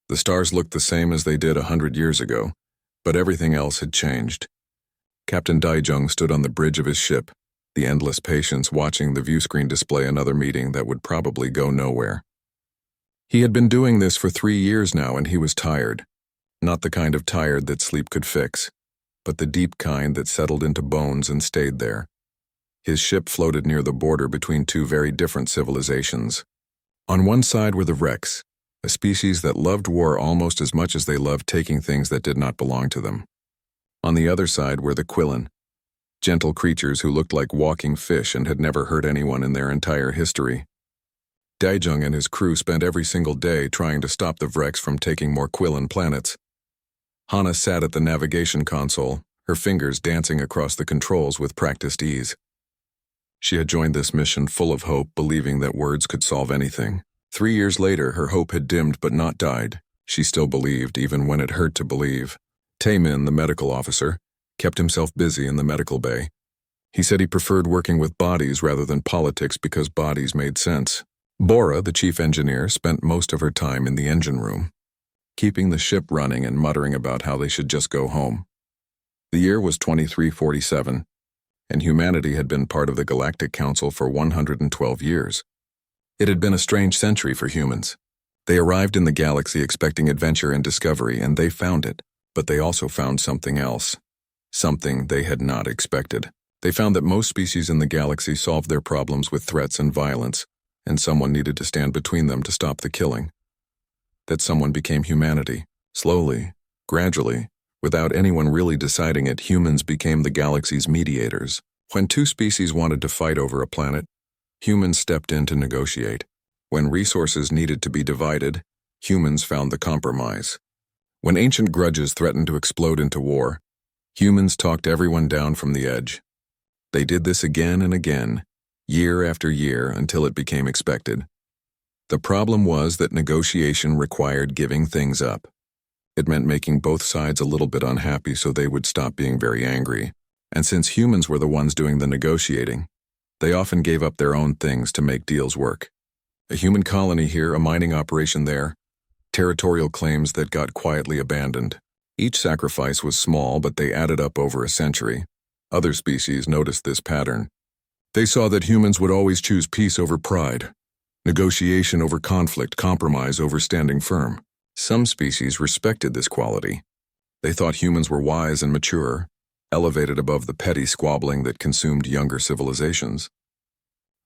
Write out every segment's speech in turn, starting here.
The stars looked the same as they did 100 years ago, but everything else had changed. Captain Daijung stood on the bridge of his ship, the endless patience watching the viewscreen display another meeting that would probably go nowhere. He had been doing this for 3 years now, and he was tired. Not the kind of tired that sleep could fix, but the deep kind that settled into bones and stayed there. His ship floated near the border between two very different civilizations. On one side were the Rex, a species that loved war almost as much as they loved taking things that did not belong to them. On the other side were the Quillen, gentle creatures who looked like walking fish and had never hurt anyone in their entire history. Daijung and his crew spent every single day trying to stop the Vrex from taking more Quillen planets. Hana sat at the navigation console, her fingers dancing across the controls with practiced ease. She had joined this mission full of hope, believing that words could solve anything. 3 years later, her hope had dimmed but not died. She still believed, even when it hurt to believe. Taemin, the medical officer, kept himself busy in the medical bay. He said he preferred working with bodies rather than politics because bodies made sense. Bora, the chief engineer, spent most of her time in the engine room, keeping the ship running and muttering about how they should just go home. The year was 2347, and humanity had been part of the Galactic Council for 112 years. It had been a strange century for humans. They arrived in the galaxy expecting adventure and discovery, and they found it, but they also found something else, something they had not expected. They found that most species in the galaxy solved their problems with threats and violence, and someone needed to stand between them to stop the killing. That someone became humanity. Slowly, gradually, without anyone really deciding it, humans became the galaxy's mediators. When two species wanted to fight over a planet, humans stepped in to negotiate. When resources needed to be divided, humans found the compromise. When ancient grudges threatened to explode into war, humans talked everyone down from the edge. They did this again and again, year after year, until it became expected. The problem was that negotiation required giving things up. It meant making both sides a little bit unhappy so they would stop being very angry. And since humans were the ones doing the negotiating, they often gave up their own things to make deals work. A human colony here, a mining operation there, territorial claims that got quietly abandoned. Each sacrifice was small, but they added up over a century. Other species noticed this pattern. They saw that humans would always choose peace over pride, negotiation over conflict, compromise over standing firm. Some species respected this quality. They thought humans were wise and mature, elevated above the petty squabbling that consumed younger civilizations.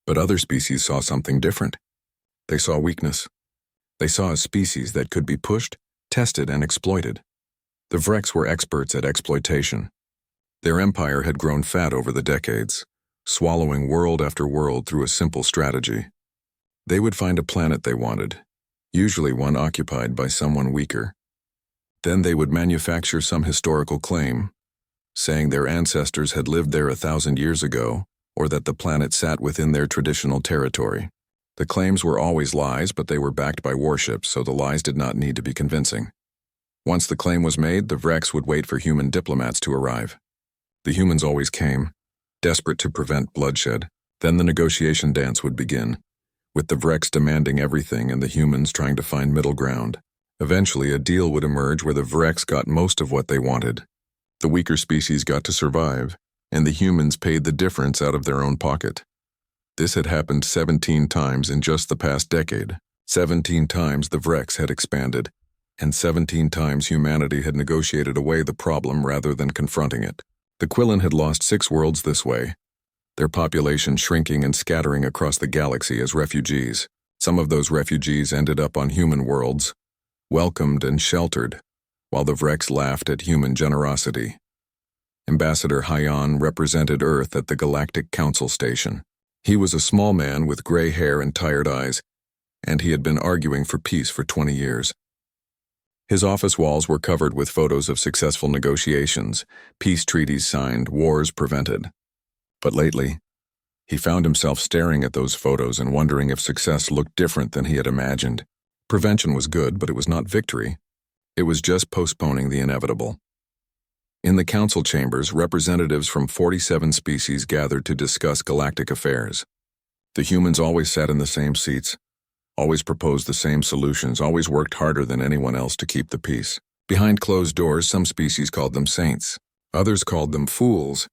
But other species saw something different. They saw weakness. They saw a species that could be pushed, tested, and exploited. The Vrex were experts at exploitation. Their empire had grown fat over the decades, swallowing world after world through a simple strategy. They would find a planet they wanted, usually one occupied by someone weaker. Then they would manufacture some historical claim, saying their ancestors had lived there 1,000 years ago, or that the planet sat within their traditional territory. The claims were always lies, but they were backed by warships, so the lies did not need to be convincing. Once the claim was made, the Vrex would wait for human diplomats to arrive. The humans always came, desperate to prevent bloodshed. Then the negotiation dance would begin, with the Vrex demanding everything and the humans trying to find middle ground. Eventually, a deal would emerge where the Vrex got most of what they wanted. The weaker species got to survive, and the humans paid the difference out of their own pocket. This had happened 17 times in just the past decade. 17 times the Vrex had expanded, and 17 times humanity had negotiated away the problem rather than confronting it. The Quillen had lost 6 worlds this way, their population shrinking and scattering across the galaxy as refugees. Some of those refugees ended up on human worlds, welcomed and sheltered, while the Vrex laughed at human generosity. Ambassador Hyan represented Earth at the Galactic Council Station. He was a small man with gray hair and tired eyes, and he had been arguing for peace for 20 years. His office walls were covered with photos of successful negotiations, peace treaties signed, wars prevented. But lately, he found himself staring at those photos and wondering if success looked different than he had imagined. Prevention was good, but it was not victory. It was just postponing the inevitable. In the council chambers, representatives from 47 species gathered to discuss galactic affairs. The humans always sat in the same seats, always proposed the same solutions, always worked harder than anyone else to keep the peace. Behind closed doors, some species called them saints. Others called them fools.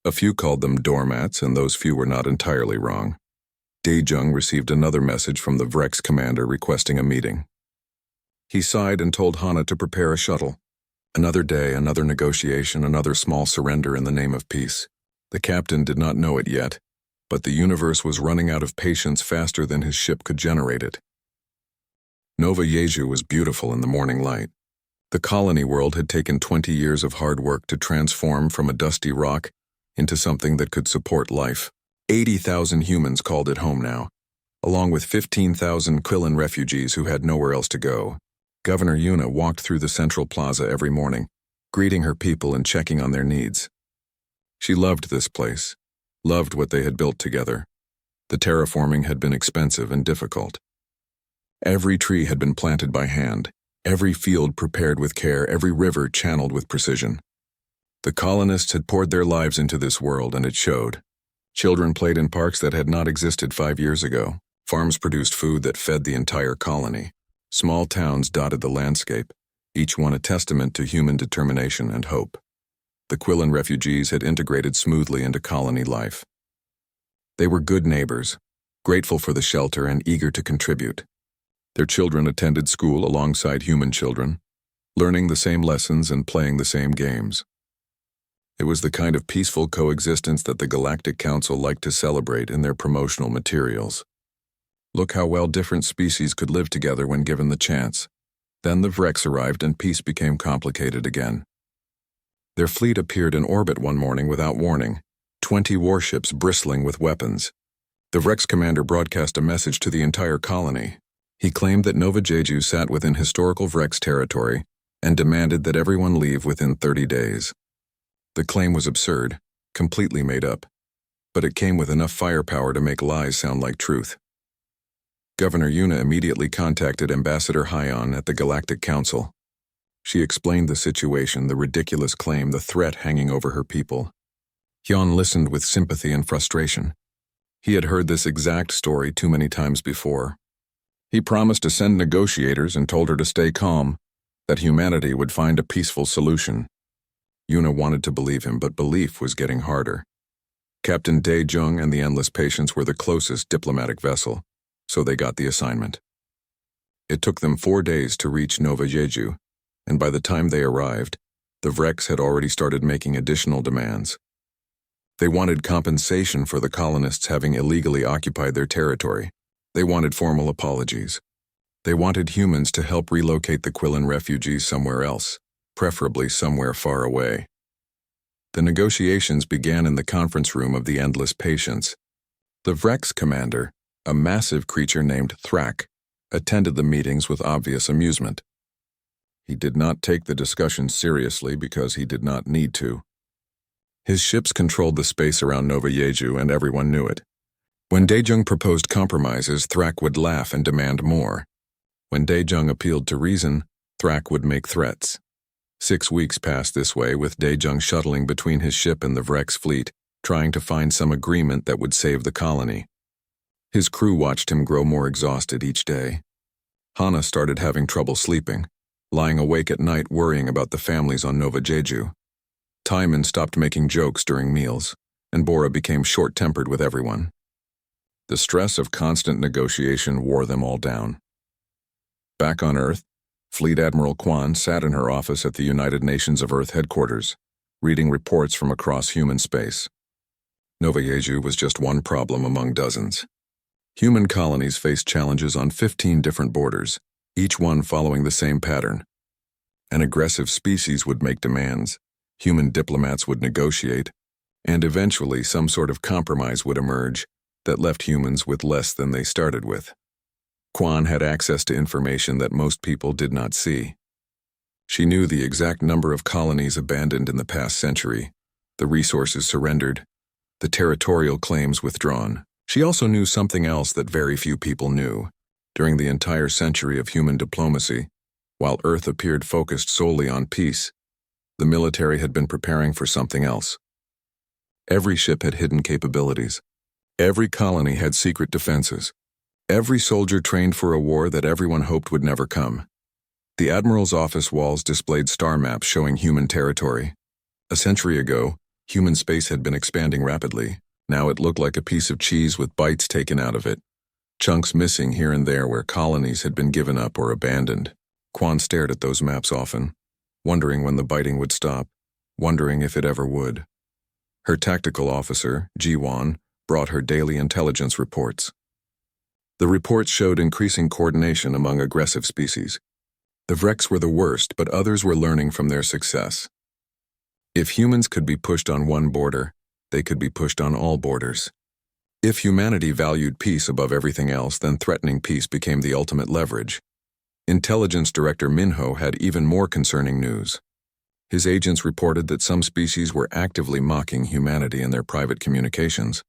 A few called them doormats, and those few were not entirely wrong. Daejung received another message from the Vrex commander requesting a meeting. He sighed and told Hana to prepare a shuttle. Another day, another negotiation, another small surrender in the name of peace. The captain did not know it yet, but the universe was running out of patience faster than his ship could generate it. Nova Yeju was beautiful in the morning light. The colony world had taken 20 years of hard work to transform from a dusty rock into something that could support life. 80,000 humans called it home now, along with 15,000 Quillan refugees who had nowhere else to go. Governor Yuna walked through the central plaza every morning, greeting her people and checking on their needs. She loved this place, loved what they had built together. The terraforming had been expensive and difficult. Every tree had been planted by hand, every field prepared with care, every river channeled with precision. The colonists had poured their lives into this world, and it showed. Children played in parks that had not existed 5 years ago. Farms produced food that fed the entire colony. Small towns dotted the landscape, each one a testament to human determination and hope. The Quillan refugees had integrated smoothly into colony life. They were good neighbors, grateful for the shelter and eager to contribute. Their children attended school alongside human children, learning the same lessons and playing the same games. It was the kind of peaceful coexistence that the Galactic Council liked to celebrate in their promotional materials. Look how well different species could live together when given the chance. Then the Vrex arrived and peace became complicated again. Their fleet appeared in orbit one morning without warning, 20 warships bristling with weapons. The Vrex commander broadcast a message to the entire colony. He claimed that Nova Jeju sat within historical Vrex territory and demanded that everyone leave within 30 days. The claim was absurd, completely made up, but it came with enough firepower to make lies sound like truth. Governor Yuna immediately contacted Ambassador Hyon at the Galactic Council. She explained the situation, the ridiculous claim, the threat hanging over her people. Hyon listened with sympathy and frustration. He had heard this exact story too many times before. He promised to send negotiators and told her to stay calm, that humanity would find a peaceful solution. Yuna wanted to believe him, but belief was getting harder. Captain Daejung and the Endless Patience were the closest diplomatic vessel, so they got the assignment. It took them 4 days to reach Nova Jeju, and by the time they arrived, the Vrex had already started making additional demands. They wanted compensation for the colonists having illegally occupied their territory. They wanted formal apologies. They wanted humans to help relocate the Quillan refugees somewhere else, preferably somewhere far away. The negotiations began in the conference room of the Endless Patience. The Vrex commander, a massive creature named Thrak, attended the meetings with obvious amusement. He did not take the discussion seriously because he did not need to. His ships controlled the space around Nova Jeju, and everyone knew it. When Daejung proposed compromises, Thrak would laugh and demand more. When Daejung appealed to reason, Thrak would make threats. 6 weeks passed this way, with Daejung shuttling between his ship and the Vrex fleet, trying to find some agreement that would save the colony. His crew watched him grow more exhausted each day. Hana started having trouble sleeping, lying awake at night worrying about the families on Nova Jeju. Timon stopped making jokes during meals, and Bora became short-tempered with everyone. The stress of constant negotiation wore them all down. Back on Earth, Fleet Admiral Kwan sat in her office at the United Nations of Earth headquarters, reading reports from across human space. Nova Jeju was just one problem among dozens. Human colonies faced challenges on 15 different borders, each one following the same pattern. An aggressive species would make demands, human diplomats would negotiate, and eventually some sort of compromise would emerge that left humans with less than they started with. Kwan had access to information that most people did not see. She knew the exact number of colonies abandoned in the past century, the resources surrendered, the territorial claims withdrawn. She also knew something else that very few people knew. During the entire century of human diplomacy, while Earth appeared focused solely on peace, the military had been preparing for something else. Every ship had hidden capabilities. Every colony had secret defenses. Every soldier trained for a war that everyone hoped would never come. The Admiral's office walls displayed star maps showing human territory. A century ago, human space had been expanding rapidly. Now it looked like a piece of cheese with bites taken out of it. Chunks missing here and there where colonies had been given up or abandoned. Quan stared at those maps often, wondering when the biting would stop, wondering if it ever would. Her tactical officer, Ji-Wan, brought her daily intelligence reports. The reports showed increasing coordination among aggressive species. The Vreks were the worst, but others were learning from their success. If humans could be pushed on one border, they could be pushed on all borders. If humanity valued peace above everything else, then threatening peace became the ultimate leverage. Intelligence Director Minho had even more concerning news. His agents reported that some species were actively mocking humanity in their private communications.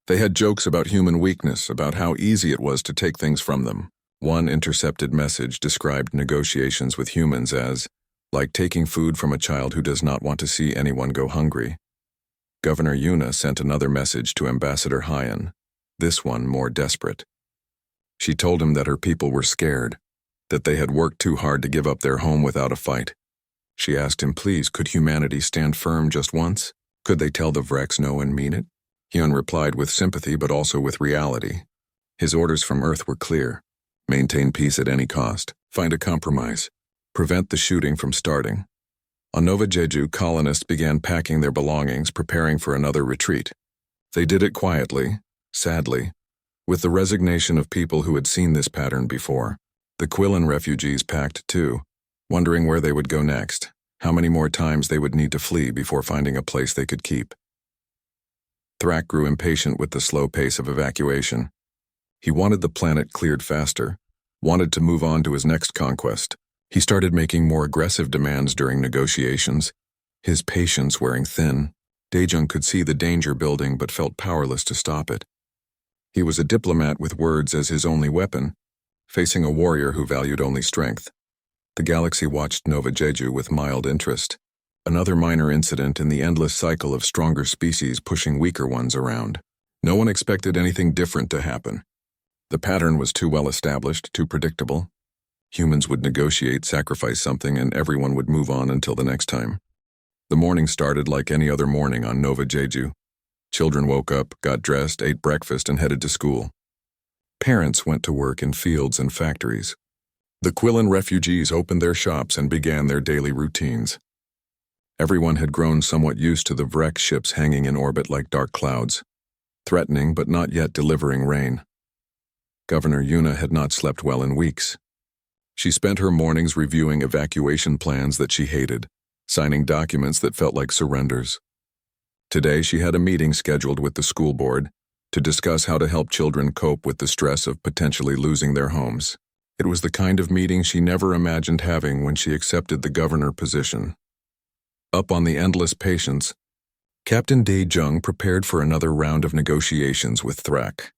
They had jokes about human weakness, about how easy it was to take things from them. One intercepted message described negotiations with humans as, like taking food from a child who does not want to see anyone go hungry. Governor Yuna sent another message to Ambassador Hyan, this one more desperate. She told him that her people were scared, that they had worked too hard to give up their home without a fight. She asked him, please, could humanity stand firm just once? Could they tell the Vreks no and mean it? Hyun replied with sympathy but also with reality. His orders from Earth were clear. Maintain peace at any cost. Find a compromise. Prevent the shooting from starting. On Nova Jeju, colonists began packing their belongings, preparing for another retreat. They did it quietly, sadly, with the resignation of people who had seen this pattern before. The Quillen refugees packed too, wondering where they would go next, how many more times they would need to flee before finding a place they could keep. Thrak grew impatient with the slow pace of evacuation. He wanted the planet cleared faster, wanted to move on to his next conquest. He started making more aggressive demands during negotiations, his patience wearing thin. Daejung could see the danger building but felt powerless to stop it. He was a diplomat with words as his only weapon, facing a warrior who valued only strength. The galaxy watched Nova Jeju with mild interest, another minor incident in the endless cycle of stronger species pushing weaker ones around. No one expected anything different to happen. The pattern was too well established, too predictable. Humans would negotiate, sacrifice something, and everyone would move on until the next time. The morning started like any other morning on Nova Jeju. Children woke up, got dressed, ate breakfast, and headed to school. Parents went to work in fields and factories. The Quillen refugees opened their shops and began their daily routines. Everyone had grown somewhat used to the Vrek ships hanging in orbit like dark clouds, threatening but not yet delivering rain. Governor Yuna had not slept well in weeks. She spent her mornings reviewing evacuation plans that she hated, signing documents that felt like surrenders. Today she had a meeting scheduled with the school board to discuss how to help children cope with the stress of potentially losing their homes. It was the kind of meeting she never imagined having when she accepted the governor position. Up on the endless patience, Captain Daejung prepared for another round of negotiations with Thrak.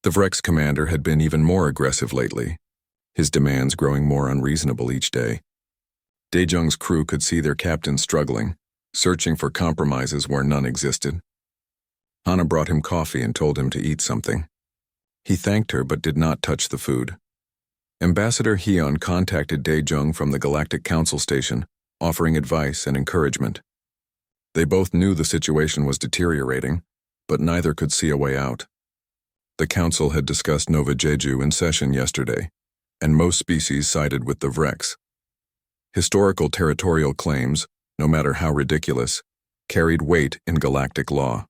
The Vrek's commander had been even more aggressive lately, his demands growing more unreasonable each day. Daejung's crew could see their captain struggling, searching for compromises where none existed. Hana brought him coffee and told him to eat something. He thanked her but did not touch the food. Ambassador Hyun contacted Daejung from the Galactic Council Station, offering advice and encouragement. They both knew the situation was deteriorating, but neither could see a way out. The council had discussed Nova Jeju in session yesterday, and most species sided with the Vreks. Historical territorial claims, no matter how ridiculous, carried weight in galactic law.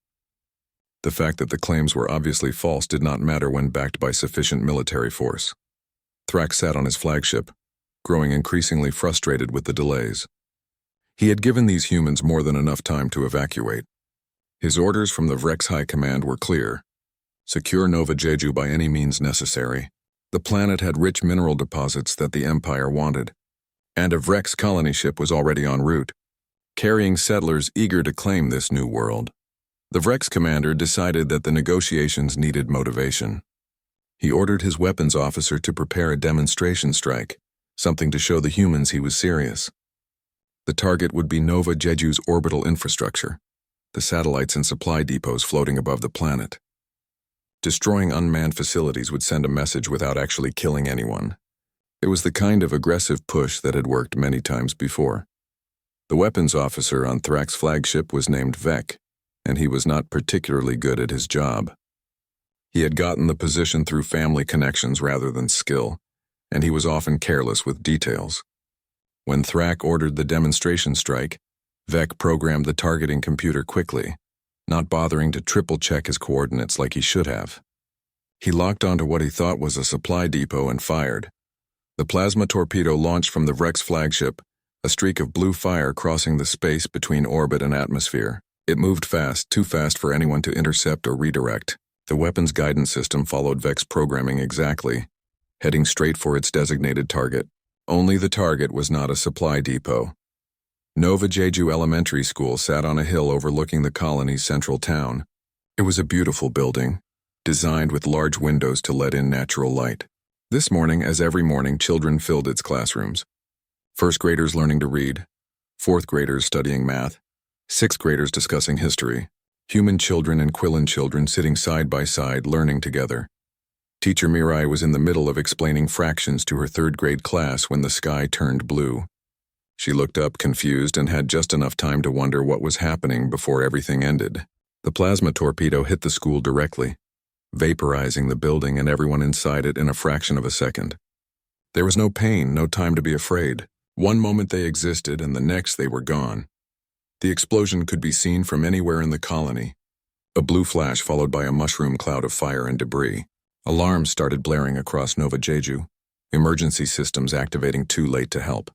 The fact that the claims were obviously false did not matter when backed by sufficient military force. Thrak sat on his flagship, growing increasingly frustrated with the delays. He had given these humans more than enough time to evacuate. His orders from the Vrek's High Command were clear. Secure Nova Jeju by any means necessary. The planet had rich mineral deposits that the Empire wanted, and a Vrek's colony ship was already en route, carrying settlers eager to claim this new world. The Vrek's commander decided that the negotiations needed motivation. He ordered his weapons officer to prepare a demonstration strike, something to show the humans he was serious. The target would be Nova Jeju's orbital infrastructure, the satellites and supply depots floating above the planet. Destroying unmanned facilities would send a message without actually killing anyone. It was the kind of aggressive push that had worked many times before. The weapons officer on Thrak's flagship was named Vec, and he was not particularly good at his job. He had gotten the position through family connections rather than skill, and he was often careless with details. When Thrak ordered the demonstration strike, Vec programmed the targeting computer quickly, not bothering to triple-check his coordinates like he should have. He locked onto what he thought was a supply depot and fired. The plasma torpedo launched from the Vrex flagship, a streak of blue fire crossing the space between orbit and atmosphere. It moved fast, too fast for anyone to intercept or redirect. The weapons guidance system followed Vec's programming exactly, heading straight for its designated target. Only the target was not a supply depot. Nova Jeju Elementary School sat on a hill overlooking the colony's central town. It was a beautiful building, designed with large windows to let in natural light. This morning, as every morning, children filled its classrooms. First graders learning to read, fourth graders studying math, sixth graders discussing history, human children and Quillan children sitting side by side learning together. Teacher Mirai was in the middle of explaining fractions to her third grade class when the sky turned blue. She looked up confused and had just enough time to wonder what was happening before everything ended. The plasma torpedo hit the school directly, vaporizing the building and everyone inside it in a fraction of a second. There was no pain, no time to be afraid. One moment they existed and the next they were gone. The explosion could be seen from anywhere in the colony. A blue flash followed by a mushroom cloud of fire and debris. Alarms started blaring across Nova Jeju, emergency systems activating too late to help.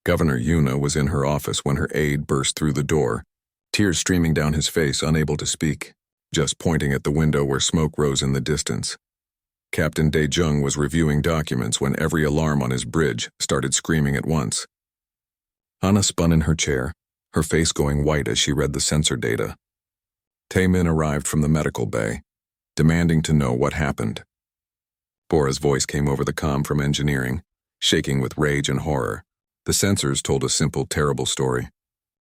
Governor Yuna was in her office when her aide burst through the door, tears streaming down his face, unable to speak, just pointing at the window where smoke rose in the distance. Captain Dae-jung was reviewing documents when every alarm on his bridge started screaming at once. Hana spun in her chair, her face going white as she read the sensor data. Taemin arrived from the medical bay, demanding to know what happened. Bora's voice came over the comm from engineering, shaking with rage and horror. The sensors told a simple, terrible story.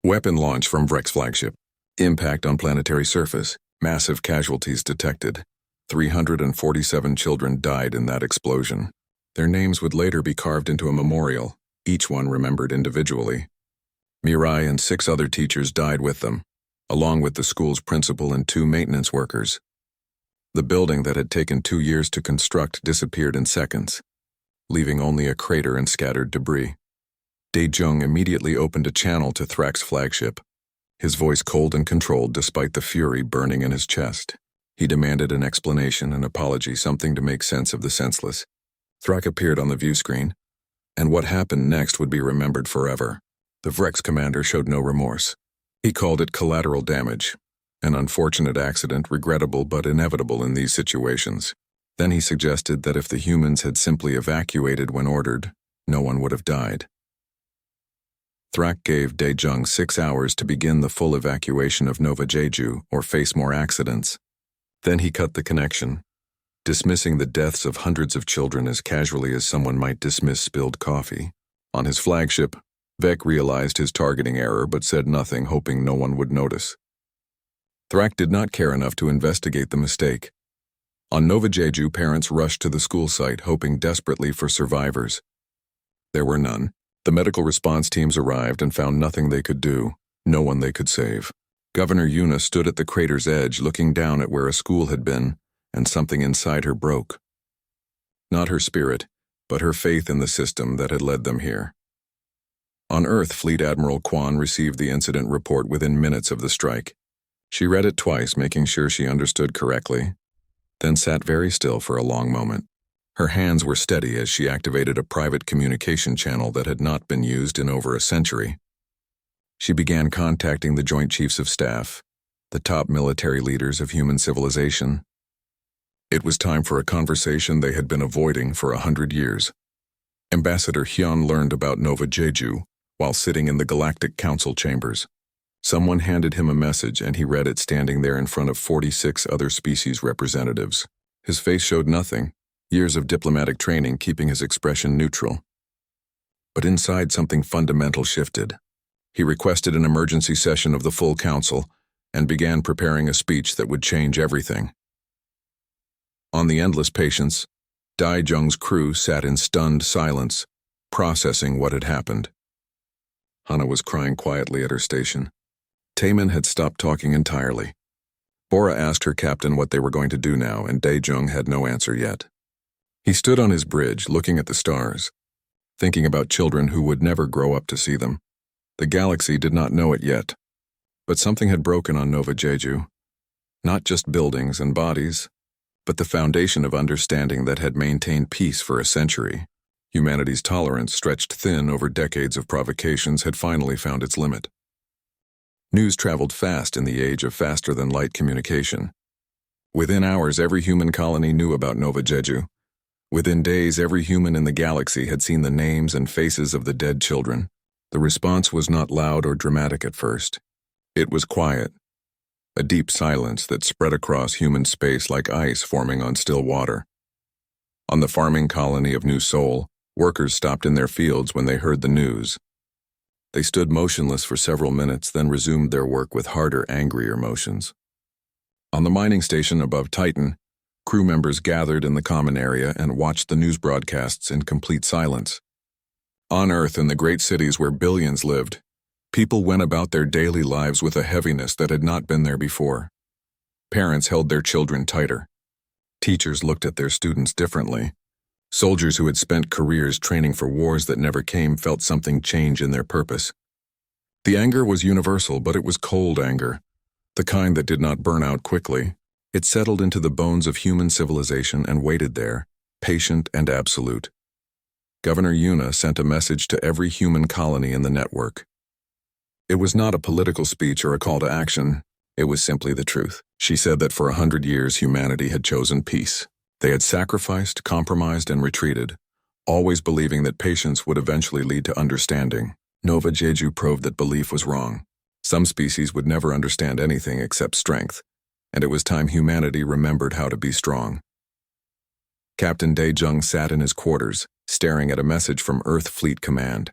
Weapon launch from Vrex flagship. Impact on planetary surface. Massive casualties detected. 347 children died in that explosion. Their names would later be carved into a memorial, each one remembered individually. Mirai and 6 other teachers died with them, along with the school's principal and 2 maintenance workers. The building that had taken 2 years to construct disappeared in seconds, leaving only a crater and scattered debris. Dae-jung immediately opened a channel to Thrak's flagship, his voice cold and controlled despite the fury burning in his chest. He demanded an explanation, an apology, something to make sense of the senseless. Thrak appeared on the view screen, and what happened next would be remembered forever. The Vrex commander showed no remorse. He called it collateral damage, an unfortunate accident, regrettable but inevitable in these situations. Then he suggested that if the humans had simply evacuated when ordered, no one would have died. Thrak gave Dae-jung 6 hours to begin the full evacuation of Nova Jeju or face more accidents. Then he cut the connection, dismissing the deaths of hundreds of children as casually as someone might dismiss spilled coffee. On his flagship, Vec realized his targeting error but said nothing, hoping no one would notice. Thrak did not care enough to investigate the mistake. On Nova Jeju, parents rushed to the school site, hoping desperately for survivors. There were none. The medical response teams arrived and found nothing they could do, no one they could save. Governor Yuna stood at the crater's edge, looking down at where a school had been, and something inside her broke. Not her spirit, but her faith in the system that had led them here. On Earth, Fleet Admiral Kwan received the incident report within minutes of the strike. She read it twice, making sure she understood correctly, then sat very still for a long moment. Her hands were steady as she activated a private communication channel that had not been used in over a century. She began contacting the Joint Chiefs of Staff, the top military leaders of human civilization. It was time for a conversation they had been avoiding for 100 years. Ambassador Hyun learned about Nova Jeju while sitting in the Galactic Council chambers. Someone handed him a message and he read it standing there in front of 46 other species representatives. His face showed nothing, years of diplomatic training keeping his expression neutral. But inside, something fundamental shifted. He requested an emergency session of the full council and began preparing a speech that would change everything. On the endless patience, Dai Jung's crew sat in stunned silence, processing what had happened. Hana was crying quietly at her station. Taemin had stopped talking entirely. Bora asked her captain what they were going to do now, and Dae-jung had no answer yet. He stood on his bridge, looking at the stars, thinking about children who would never grow up to see them. The galaxy did not know it yet, but something had broken on Nova Jeju. Not just buildings and bodies, but the foundation of understanding that had maintained peace for a century. Humanity's tolerance, stretched thin over decades of provocations, had finally found its limit. News traveled fast in the age of faster-than-light communication. Within hours, every human colony knew about Nova Jeju. Within days, every human in the galaxy had seen the names and faces of the dead children. The response was not loud or dramatic at first. It was quiet, a deep silence that spread across human space like ice forming on still water. On the farming colony of New Seoul, workers stopped in their fields when they heard the news. They stood motionless for several minutes, then resumed their work with harder, angrier motions. On the mining station above Titan, crew members gathered in the common area and watched the news broadcasts in complete silence. On Earth, in the great cities where billions lived, people went about their daily lives with a heaviness that had not been there before. Parents held their children tighter. Teachers looked at their students differently. Soldiers who had spent careers training for wars that never came felt something change in their purpose. The anger was universal, but it was cold anger, the kind that did not burn out quickly. It settled into the bones of human civilization and waited there, patient and absolute. Governor Yuna sent a message to every human colony in the network. It was not a political speech or a call to action. It was simply the truth. She said that for 100 years humanity had chosen peace. They had sacrificed, compromised, and retreated, always believing that patience would eventually lead to understanding. Nova Jeju proved that belief was wrong. Some species would never understand anything except strength, and it was time humanity remembered how to be strong. Captain Dae-jung sat in his quarters, staring at a message from Earth Fleet Command.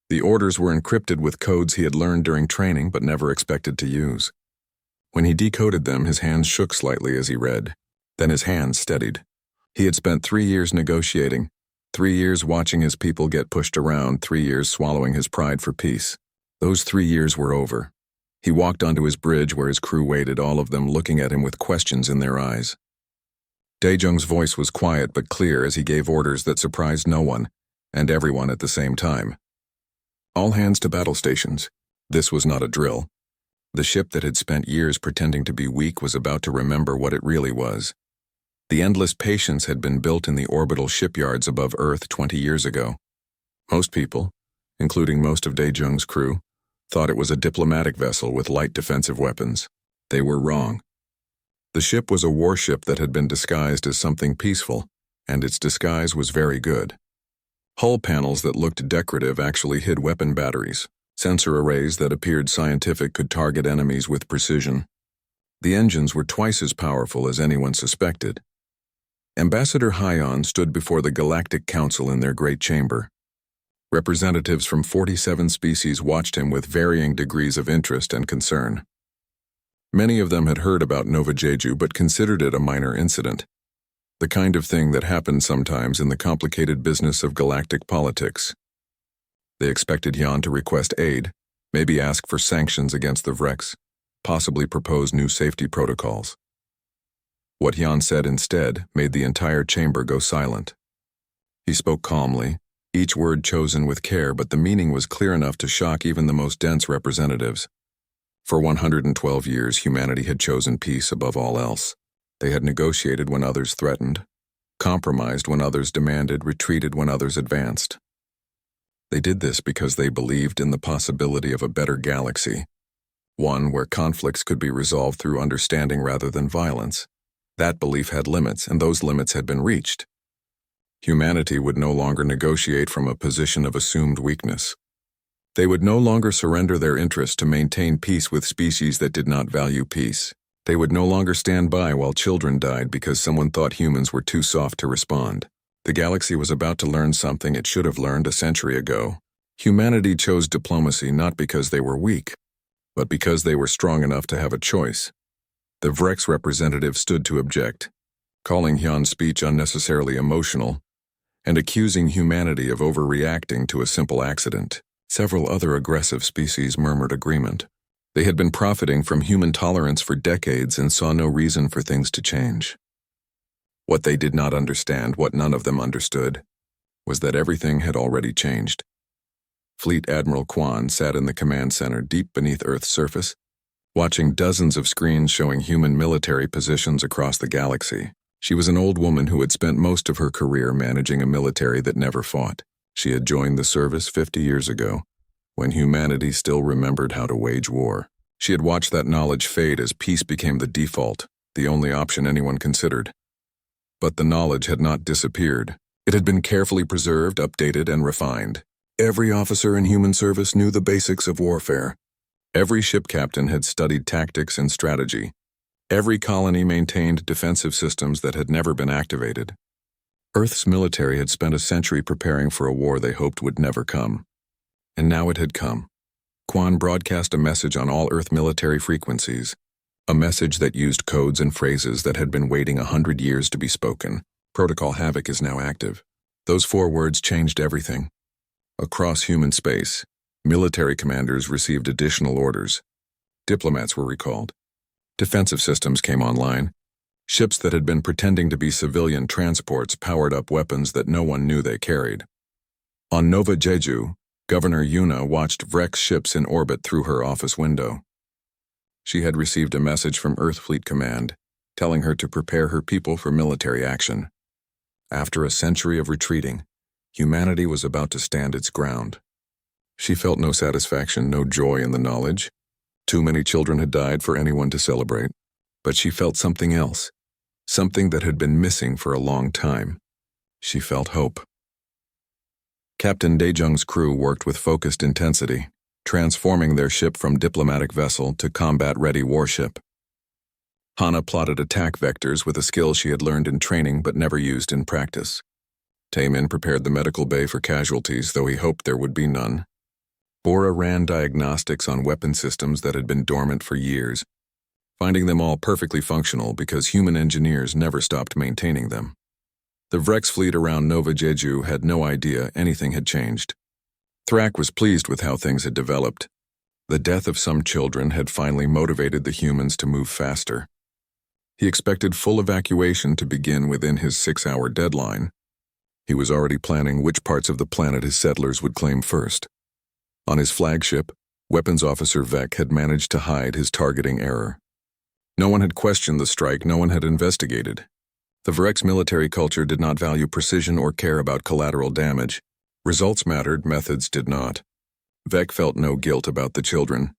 The orders were encrypted with codes he had learned during training but never expected to use. When he decoded them, his hands shook slightly as he read. Then his hands steadied. He had spent 3 years negotiating, 3 years watching his people get pushed around, 3 years swallowing his pride for peace. Those 3 years were over. He walked onto his bridge where his crew waited, all of them looking at him with questions in their eyes. Dae-jung's voice was quiet but clear as he gave orders that surprised no one, and everyone at the same time. All hands to battle stations. This was not a drill. The ship that had spent years pretending to be weak was about to remember what it really was. The endless patience had been built in the orbital shipyards above Earth 20 years ago. Most people, including most of Dae-jung's crew, thought it was a diplomatic vessel with light defensive weapons. They were wrong. The ship was a warship that had been disguised as something peaceful, and its disguise was very good. Hull panels that looked decorative actually hid weapon batteries. Sensor arrays that appeared scientific could target enemies with precision. The engines were twice as powerful as anyone suspected. Ambassador Hyon stood before the Galactic Council in their great chamber. Representatives from 47 species watched him with varying degrees of interest and concern. Many of them had heard about Nova Jeju but considered it a minor incident, the kind of thing that happened sometimes in the complicated business of galactic politics. They expected Hyon to request aid, maybe ask for sanctions against the Vrex, possibly propose new safety protocols. What Hyon said instead made the entire chamber go silent. He spoke calmly, each word chosen with care, but the meaning was clear enough to shock even the most dense representatives. For 112 years, humanity had chosen peace above all else. They had negotiated when others threatened, compromised when others demanded, retreated when others advanced. They did this because they believed in the possibility of a better galaxy, one where conflicts could be resolved through understanding rather than violence. That belief had limits, and those limits had been reached. Humanity would no longer negotiate from a position of assumed weakness. They would no longer surrender their interests to maintain peace with species that did not value peace. They would no longer stand by while children died because someone thought humans were too soft to respond. The galaxy was about to learn something it should have learned a century ago. Humanity chose diplomacy not because they were weak, but because they were strong enough to have a choice. The Vrex representative stood to object. calling Hyun's speech unnecessarily emotional, and accusing humanity of overreacting to a simple accident. Several other aggressive species murmured agreement. They had been profiting from human tolerance for decades and saw no reason for things to change. What they did not understand, what none of them understood, was that everything had already changed. Fleet Admiral Kwan sat in the command center deep beneath Earth's surface, watching dozens of screens showing human military positions across the galaxy. She was an old woman who had spent most of her career managing a military that never fought. She had joined the service 50 years ago, when humanity still remembered how to wage war. She had watched that knowledge fade as peace became the default, the only option anyone considered. But the knowledge had not disappeared. It had been carefully preserved, updated, and refined. Every officer in human service knew the basics of warfare. Every ship captain had studied tactics and strategy. Every colony maintained defensive systems that had never been activated. Earth's military had spent a century preparing for a war they hoped would never come. And now it had come. Kwan broadcast a message on all Earth military frequencies, a message that used codes and phrases that had been waiting 100 years to be spoken. Protocol Havoc is now active. Those 4 words changed everything. Across human space, military commanders received additional orders. Diplomats were recalled. Defensive systems came online. Ships that had been pretending to be civilian transports powered up weapons that no one knew they carried. On Nova Jeju, Governor Yuna watched Vrek's ships in orbit through her office window. She had received a message from Earth Fleet Command, telling her to prepare her people for military action. After a century of retreating, humanity was about to stand its ground. She felt no satisfaction, no joy in the knowledge. Too many children had died for anyone to celebrate. But she felt something else, something that had been missing for a long time. She felt hope. Captain Daejung's crew worked with focused intensity, transforming their ship from diplomatic vessel to combat-ready warship. Hana plotted attack vectors with a skill she had learned in training but never used in practice. Taemin prepared the medical bay for casualties, though he hoped there would be none. Bora ran diagnostics on weapon systems that had been dormant for years, finding them all perfectly functional because human engineers never stopped maintaining them. The Vrek's fleet around Nova Jeju had no idea anything had changed. Thrak was pleased with how things had developed. The death of some children had finally motivated the humans to move faster. He expected full evacuation to begin within his 6-hour deadline. He was already planning which parts of the planet his settlers would claim first. On his flagship, Weapons Officer Vek had managed to hide his targeting error. No one had questioned the strike, no one had investigated. The Vrek's military culture did not value precision or care about collateral damage. Results mattered, methods did not. Vek felt no guilt about the children,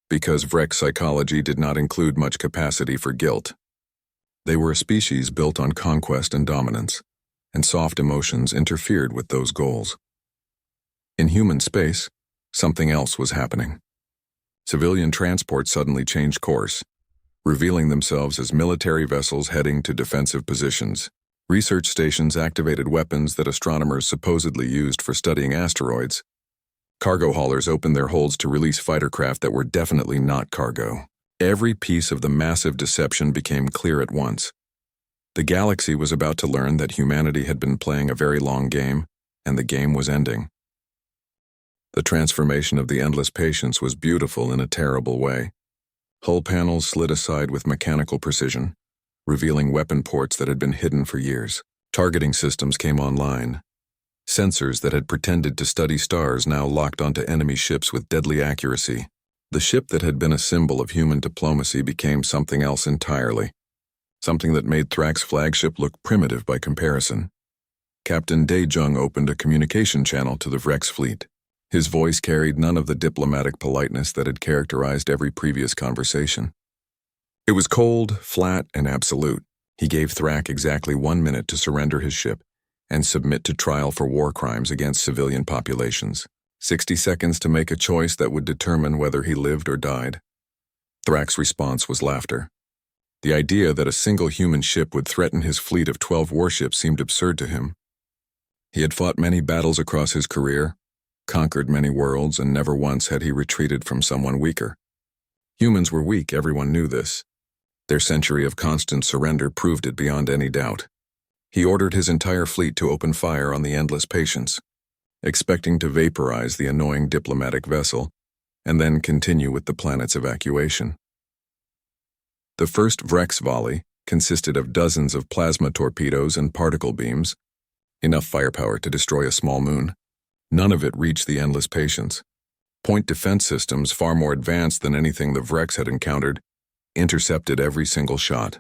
because Vrek's psychology did not include much capacity for guilt. They were a species built on conquest and dominance, and soft emotions interfered with those goals. In human space, something else was happening. Civilian transport suddenly changed course, revealing themselves as military vessels heading to defensive positions. Research stations activated weapons that astronomers supposedly used for studying asteroids. Cargo haulers opened their holds to release fighter craft that were definitely not cargo. Every piece of the massive deception became clear at once. The galaxy was about to learn that humanity had been playing a very long game, and the game was ending. The transformation of the endless patience was beautiful in a terrible way. Hull panels slid aside with mechanical precision, revealing weapon ports that had been hidden for years. Targeting systems came online. Sensors that had pretended to study stars now locked onto enemy ships with deadly accuracy. The ship that had been a symbol of human diplomacy became something else entirely, something that made Thrak's flagship look primitive by comparison. Captain Daejung opened a communication channel to the Vrek's fleet. His voice carried none of the diplomatic politeness that had characterized every previous conversation. It was cold, flat, and absolute. He gave Thrak exactly 1 minute to surrender his ship and submit to trial for war crimes against civilian populations. 60 seconds to make a choice that would determine whether he lived or died. Thrak's response was laughter. The idea that a single human ship would threaten his fleet of 12 warships seemed absurd to him. He had fought many battles across his career, conquered many worlds, and never once had he retreated from someone weaker. Humans were weak, everyone knew this. Their century of constant surrender proved it beyond any doubt. He ordered his entire fleet to open fire on the endless patience, expecting to vaporize the annoying diplomatic vessel, and then continue with the planet's evacuation. The first Vrex volley consisted of dozens of plasma torpedoes and particle beams, enough firepower to destroy a small moon. None of it reached the endless patience. Point defense systems, far more advanced than anything the Vrex had encountered, intercepted every single shot.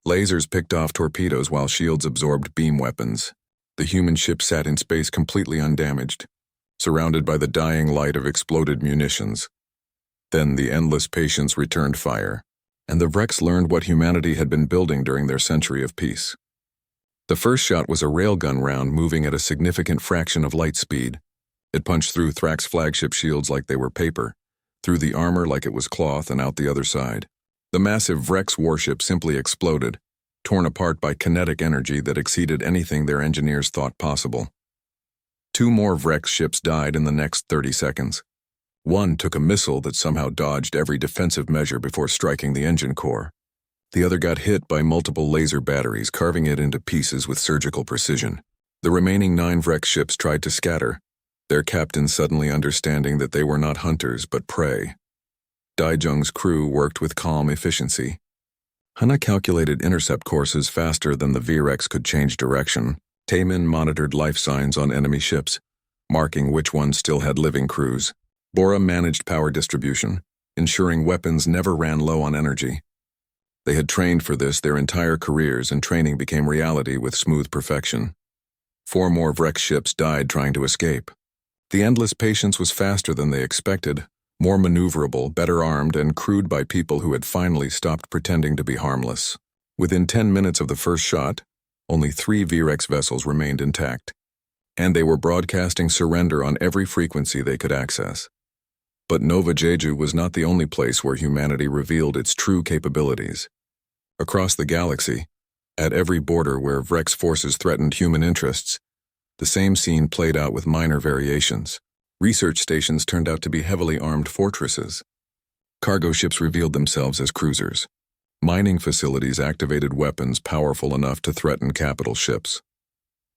Lasers picked off torpedoes while shields absorbed beam weapons. The human ship sat in space completely undamaged, surrounded by the dying light of exploded munitions. Then the endless patience returned fire, and the Vrex learned what humanity had been building during their century of peace. The first shot was a railgun round moving at a significant fraction of light speed. It punched through Thrax's flagship shields like they were paper, through the armor like it was cloth, and out the other side. The massive Vrex warship simply exploded, torn apart by kinetic energy that exceeded anything their engineers thought possible. 2 more Vrex ships died in the next 30 seconds. One took a missile that somehow dodged every defensive measure before striking the engine core. The other got hit by multiple laser batteries, carving it into pieces with surgical precision. The remaining 9 Vrex ships tried to scatter, their captains suddenly understanding that they were not hunters but prey. Daijung's crew worked with calm efficiency. Hana calculated intercept courses faster than the Vrex could change direction. Taemin monitored life signs on enemy ships, marking which ones still had living crews. Bora managed power distribution, ensuring weapons never ran low on energy. They had trained for this their entire careers, and training became reality with smooth perfection. 4 more Vrex ships died trying to escape. The endless patience was faster than they expected, more maneuverable, better armed, and crewed by people who had finally stopped pretending to be harmless. Within 10 minutes of the first shot, only 3 Vrex vessels remained intact, and they were broadcasting surrender on every frequency they could access. But Nova Jeju was not the only place where humanity revealed its true capabilities. Across the galaxy, at every border where Vrex forces threatened human interests, the same scene played out with minor variations. Research stations turned out to be heavily armed fortresses. Cargo ships revealed themselves as cruisers. Mining facilities activated weapons powerful enough to threaten capital ships.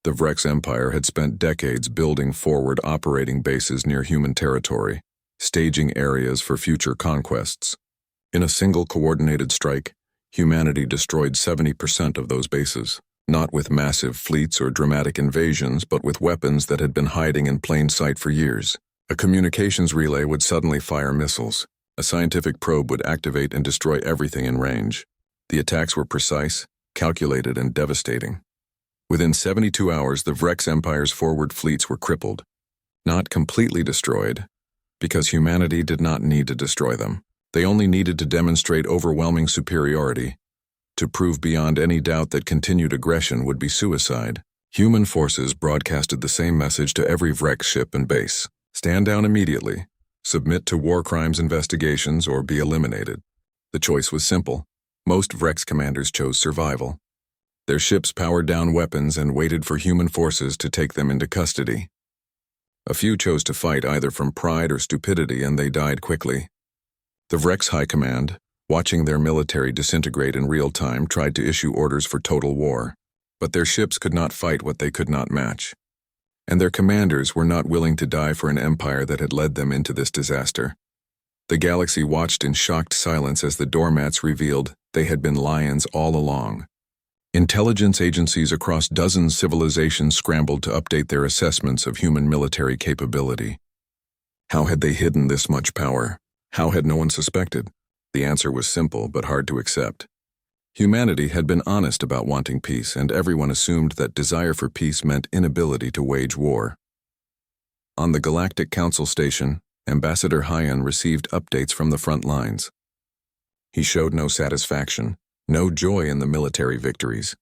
The Vrex Empire had spent decades building forward operating bases near human territory, staging areas for future conquests. In a single coordinated strike, humanity destroyed 70% of those bases, not with massive fleets or dramatic invasions, but with weapons that had been hiding in plain sight for years. A communications relay would suddenly fire missiles. A scientific probe would activate and destroy everything in range. The attacks were precise, calculated, and devastating. Within 72 hours, the Vrex Empire's forward fleets were crippled. Not completely destroyed, because humanity did not need to destroy them. They only needed to demonstrate overwhelming superiority, to prove beyond any doubt that continued aggression would be suicide. Human forces broadcasted the same message to every Vrex ship and base. Stand down immediately, submit to war crimes investigations, or be eliminated. The choice was simple. Most Vrex commanders chose survival. Their ships powered down weapons and waited for human forces to take them into custody. A few chose to fight either from pride or stupidity, and they died quickly. The Vrex High Command, watching their military disintegrate in real time, tried to issue orders for total war, but their ships could not fight what they could not match. And their commanders were not willing to die for an empire that had led them into this disaster. The galaxy watched in shocked silence as the doormats revealed they had been lions all along. Intelligence agencies across dozens civilizations scrambled to update their assessments of human military capability. How had they hidden this much power? How had no one suspected? The answer was simple but hard to accept. Humanity had been honest about wanting peace, and everyone assumed that desire for peace meant inability to wage war. On the Galactic Council Station, Ambassador Hyan received updates from the front lines. He showed no satisfaction, no joy in the military victories.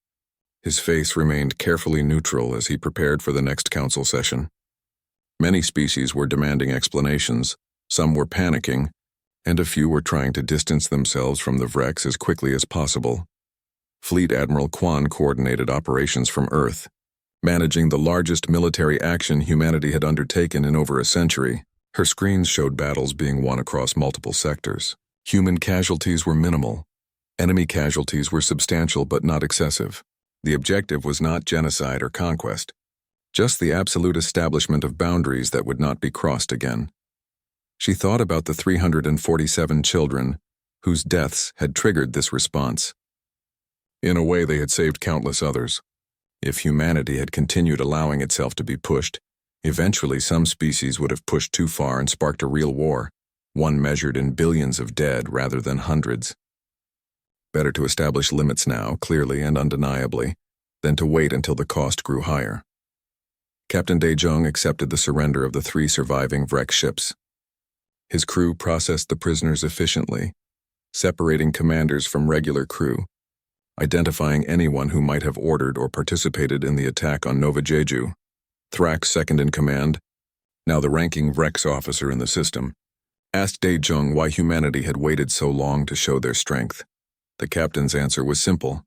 His face remained carefully neutral as he prepared for the next council session. Many species were demanding explanations, some were panicking, and a few were trying to distance themselves from the Vrex as quickly as possible. Fleet Admiral Quan coordinated operations from Earth, managing the largest military action humanity had undertaken in over a century. Her screens showed battles being won across multiple sectors. Human casualties were minimal, Enemy casualties were substantial but not excessive. The objective was not genocide or conquest, just the absolute establishment of boundaries that would not be crossed again. She thought about the 347 children whose deaths had triggered this response. In a way, they had saved countless others. If humanity had continued allowing itself to be pushed, eventually some species would have pushed too far and sparked a real war, one measured in billions of dead rather than hundreds. Better to establish limits now, clearly and undeniably, than to wait until the cost grew higher. Captain De Jong accepted the surrender of the 3 surviving wreck ships. His crew processed the prisoners efficiently, separating commanders from regular crew, identifying anyone who might have ordered or participated in the attack on Nova Jeju. Thrax, second in command, now the ranking Rex officer in the system, asked De Jong why humanity had waited so long to show their strength. The captain's answer was simple: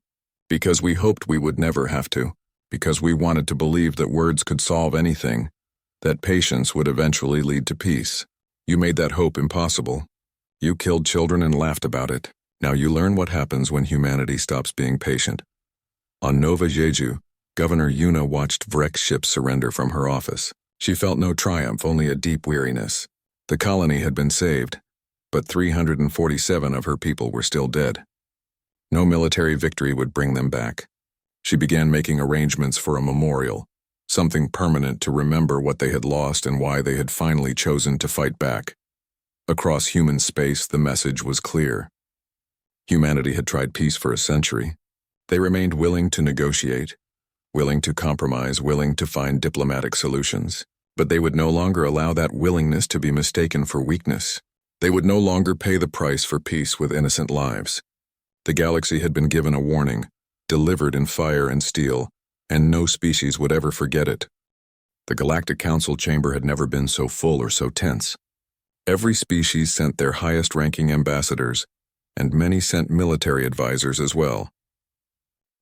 because we hoped we would never have to, because we wanted to believe that words could solve anything, that patience would eventually lead to peace. You made that hope impossible. You killed children and laughed about it. Now you learn what happens when humanity stops being patient. On Nova Jeju, Governor Yuna watched Vrek's ship surrender from her office. She felt no triumph, only a deep weariness. The colony had been saved, but 347 of her people were still dead. No military victory would bring them back. She began making arrangements for a memorial, something permanent to remember what they had lost and why they had finally chosen to fight back. Across human space, the message was clear. Humanity had tried peace for a century. They remained willing to negotiate, willing to compromise, willing to find diplomatic solutions. But they would no longer allow that willingness to be mistaken for weakness. They would no longer pay the price for peace with innocent lives. The galaxy had been given a warning, delivered in fire and steel, and no species would ever forget it. The Galactic Council chamber had never been so full or so tense. Every species sent their highest-ranking ambassadors, and many sent military advisors as well.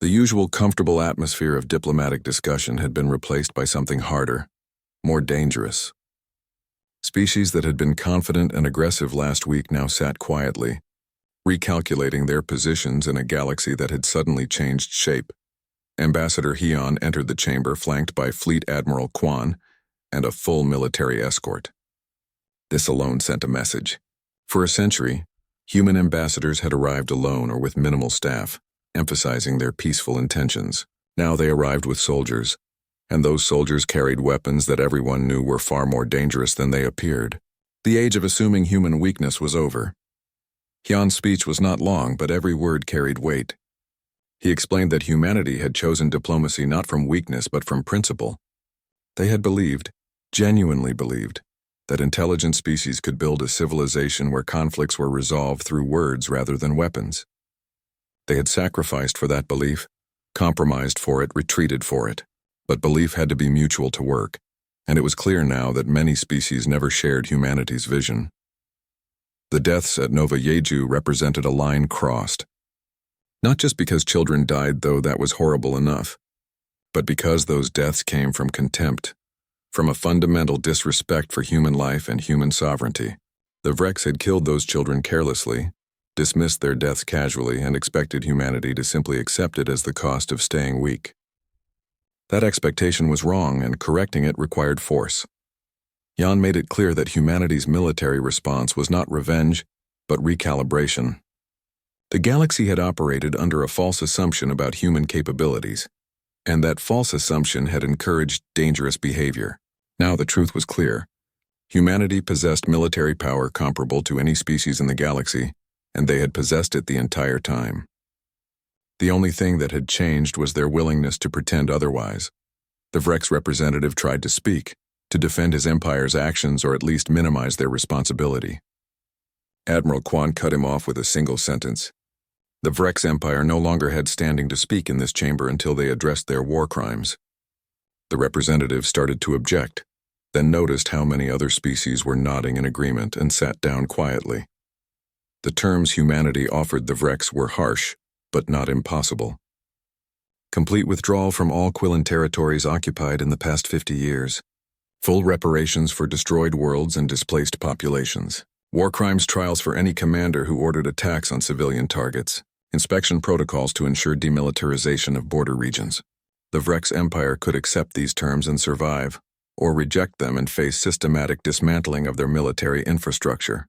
The usual comfortable atmosphere of diplomatic discussion had been replaced by something harder, more dangerous. Species that had been confident and aggressive last week now sat quietly, recalculating their positions in a galaxy that had suddenly changed shape. Ambassador Hyun entered the chamber flanked by Fleet Admiral Kwan and a full military escort. This alone sent a message. For a century, human ambassadors had arrived alone or with minimal staff, emphasizing their peaceful intentions. Now they arrived with soldiers, and those soldiers carried weapons that everyone knew were far more dangerous than they appeared. The age of assuming human weakness was over. Hyun's speech was not long, but every word carried weight. He explained that humanity had chosen diplomacy not from weakness but from principle. They had believed, genuinely believed, that intelligent species could build a civilization where conflicts were resolved through words rather than weapons. They had sacrificed for that belief, compromised for it, retreated for it. But belief had to be mutual to work, and it was clear now that many species never shared humanity's vision. The deaths at Nova Jeju represented a line crossed. Not just because children died, though that was horrible enough, but because those deaths came from contempt, from a fundamental disrespect for human life and human sovereignty. The Vreks had killed those children carelessly, dismissed their deaths casually, and expected humanity to simply accept it as the cost of staying weak. That expectation was wrong, and correcting it required force. Jan made it clear that humanity's military response was not revenge, but recalibration. The galaxy had operated under a false assumption about human capabilities, and that false assumption had encouraged dangerous behavior. Now the truth was clear. Humanity possessed military power comparable to any species in the galaxy, and they had possessed it the entire time. The only thing that had changed was their willingness to pretend otherwise. The Vrek's representative tried to speak, to defend his empire's actions or at least minimize their responsibility. Admiral Kwan cut him off with a single sentence. The Vrek's empire no longer had standing to speak in this chamber until they addressed their war crimes. The representative started to object, then noticed how many other species were nodding in agreement and sat down quietly. The terms humanity offered the Vrek's were harsh, but not impossible. Complete withdrawal from all Quillan territories occupied in the past 50 years. Full reparations for destroyed worlds and displaced populations. War crimes trials for any commander who ordered attacks on civilian targets. inspection protocols to ensure demilitarization of border regions. The Vrex Empire could accept these terms and survive, or reject them and face systematic dismantling of their military infrastructure.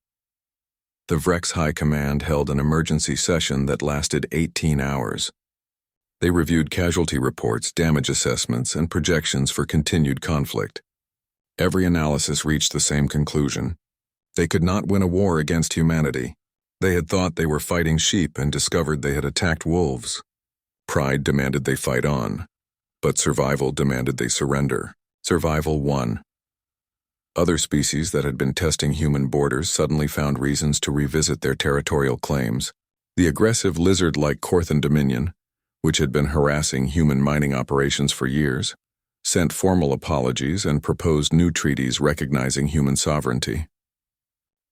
The Vrex High Command held an emergency session that lasted 18 hours. They reviewed casualty reports, damage assessments, and projections for continued conflict. Every analysis reached the same conclusion. They could not win a war against humanity. They had thought they were fighting sheep and discovered they had attacked wolves. Pride demanded they fight on, but survival demanded they surrender. Survival won. Other species that had been testing human borders suddenly found reasons to revisit their territorial claims. The aggressive lizard-like Korthan Dominion, which had been harassing human mining operations for years, sent formal apologies and proposed new treaties recognizing human sovereignty.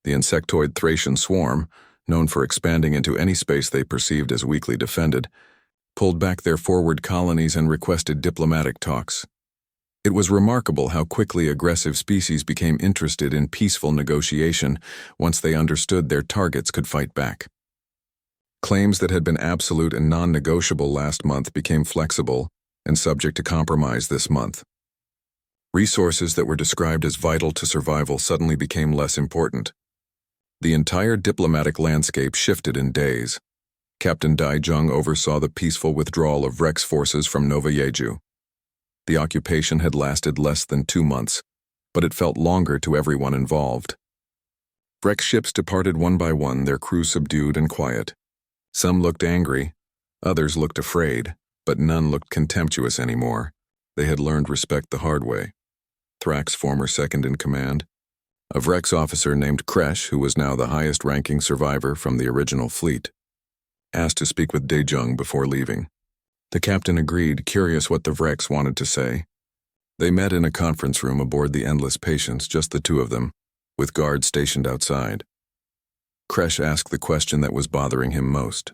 The insectoid Thracian swarm, known for expanding into any space they perceived as weakly defended, pulled back their forward colonies and requested diplomatic talks. It was remarkable how quickly aggressive species became interested in peaceful negotiation once they understood their targets could fight back. Claims that had been absolute and non-negotiable last month became flexible and subject to compromise this month. Resources that were described as vital to survival suddenly became less important. The entire diplomatic landscape shifted in days. Captain Dai Jung oversaw the peaceful withdrawal of Vrex forces from Nova Yeju. The occupation had lasted less than 2 months, but it felt longer to everyone involved. Vrex ships departed one by one, their crew subdued and quiet. Some looked angry, others looked afraid, but none looked contemptuous anymore. They had learned respect the hard way. Thrax's former second-in-command, a Vrex officer named Kresh, who was now the highest-ranking survivor from the original fleet, asked to speak with Daejung before leaving. The captain agreed, curious what the Vrex wanted to say. They met in a conference room aboard the Endless Patience, just the two of them, with guards stationed outside. Kresh asked the question that was bothering him most.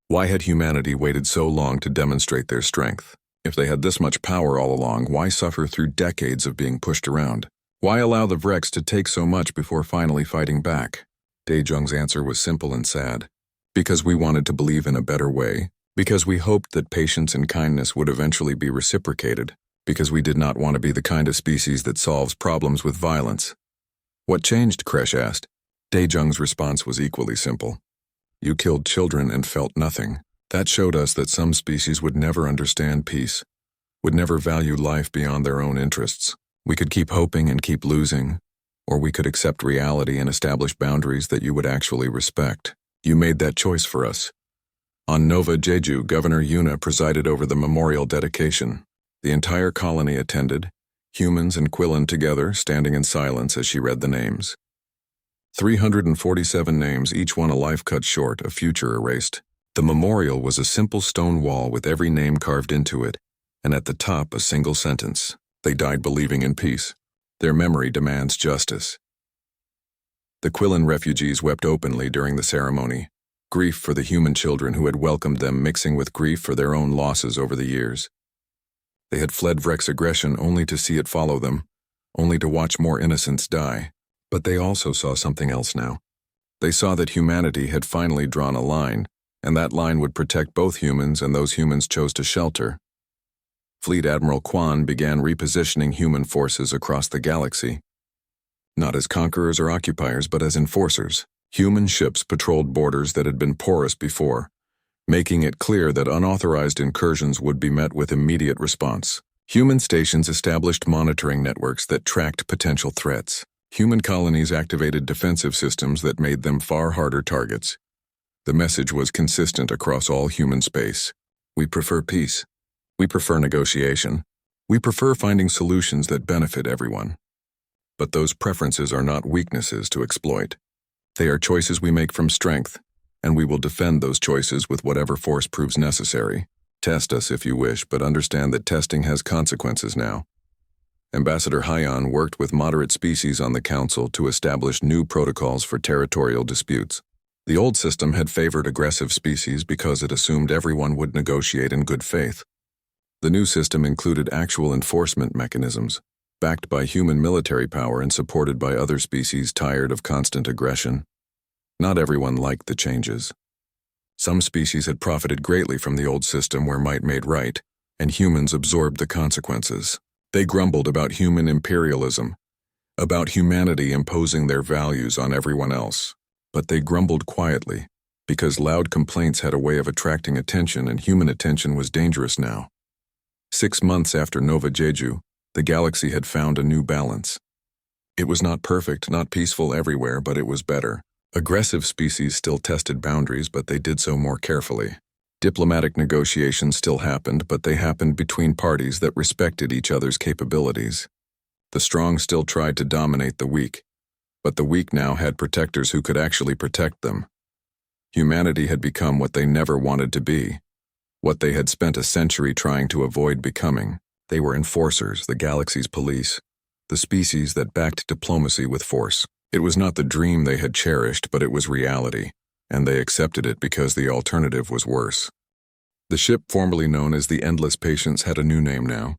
Why had humanity waited so long to demonstrate their strength? If they had this much power all along, why suffer through decades of being pushed around? Why allow the Vrex to take so much before finally fighting back? Daejung's answer was simple and sad. Because we wanted to believe in a better way. Because we hoped that patience and kindness would eventually be reciprocated. Because we did not want to be the kind of species that solves problems with violence. What changed? Kresh asked. Daejung's response was equally simple. You killed children and felt nothing. That showed us that some species would never understand peace, would never value life beyond their own interests. We could keep hoping and keep losing, or we could accept reality and establish boundaries that you would actually respect. You made that choice for us. On Nova Jeju, Governor Yuna presided over the memorial dedication. The entire colony attended, humans and Quillen together, standing in silence as she read the names. 347 names, each one a life cut short, a future erased. The memorial was a simple stone wall with every name carved into it, and at the top a single sentence. They died believing in peace. Their memory demands justice. The Quillen refugees wept openly during the ceremony, grief for the human children who had welcomed them mixing with grief for their own losses over the years. They had fled Vrex aggression only to see it follow them, only to watch more innocents die. But they also saw something else now. They saw that humanity had finally drawn a line, and that line would protect both humans and those humans chose to shelter. Fleet Admiral Quan began repositioning human forces across the galaxy. Not as conquerors or occupiers, but as enforcers. Human ships patrolled borders that had been porous before, making it clear that unauthorized incursions would be met with immediate response. Human stations established monitoring networks that tracked potential threats. Human colonies activated defensive systems that made them far harder targets. The message was consistent across all human space. We prefer peace. We prefer negotiation. We prefer finding solutions that benefit everyone. But those preferences are not weaknesses to exploit. They are choices we make from strength, and we will defend those choices with whatever force proves necessary. Test us if you wish, but understand that testing has consequences now. Ambassador Hyan worked with moderate species on the Council to establish new protocols for territorial disputes. The old system had favored aggressive species because it assumed everyone would negotiate in good faith. The new system included actual enforcement mechanisms, backed by human military power and supported by other species tired of constant aggression. Not everyone liked the changes. Some species had profited greatly from the old system where might made right, and humans absorbed the consequences. They grumbled about human imperialism, about humanity imposing their values on everyone else. But they grumbled quietly, because loud complaints had a way of attracting attention, and human attention was dangerous now. 6 months after Nova Jeju, the galaxy had found a new balance. It was not perfect, not peaceful everywhere, but it was better. Aggressive species still tested boundaries, but they did so more carefully. Diplomatic negotiations still happened, but they happened between parties that respected each other's capabilities. The strong still tried to dominate the weak, but the weak now had protectors who could actually protect them. Humanity had become what they never wanted to be, what they had spent a century trying to avoid becoming. They were enforcers, the galaxy's police, the species that backed diplomacy with force. It was not the dream they had cherished, but it was reality, and they accepted it because the alternative was worse. The ship formerly known as the Endless Patience had a new name now.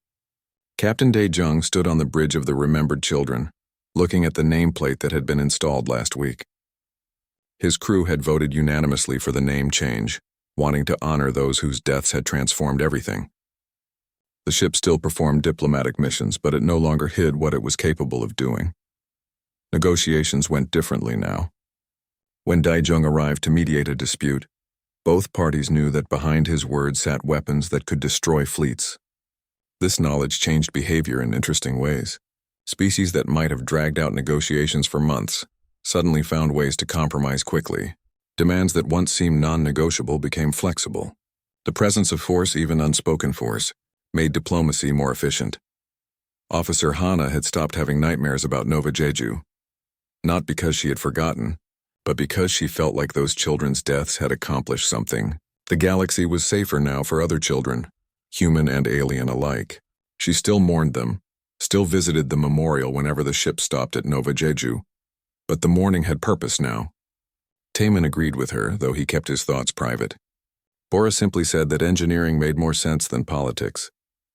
Captain Dae-jung stood on the bridge of the Remembered Children, looking at the nameplate that had been installed last week. His crew had voted unanimously for the name change, wanting to honor those whose deaths had transformed everything. The ship still performed diplomatic missions, but it no longer hid what it was capable of doing. Negotiations went differently now. When Dae-jung arrived to mediate a dispute, both parties knew that behind his words sat weapons that could destroy fleets. This knowledge changed behavior in interesting ways. Species that might have dragged out negotiations for months suddenly found ways to compromise quickly. Demands that once seemed non-negotiable became flexible. The presence of force, even unspoken force, made diplomacy more efficient. Officer Hana had stopped having nightmares about Nova Jeju. Not because she had forgotten, but because she felt like those children's deaths had accomplished something. The galaxy was safer now for other children, human and alien alike. She still mourned them, still visited the memorial whenever the ship stopped at Nova Jeju. But the mourning had purpose now. Taemin agreed with her, though he kept his thoughts private. Bora simply said that engineering made more sense than politics,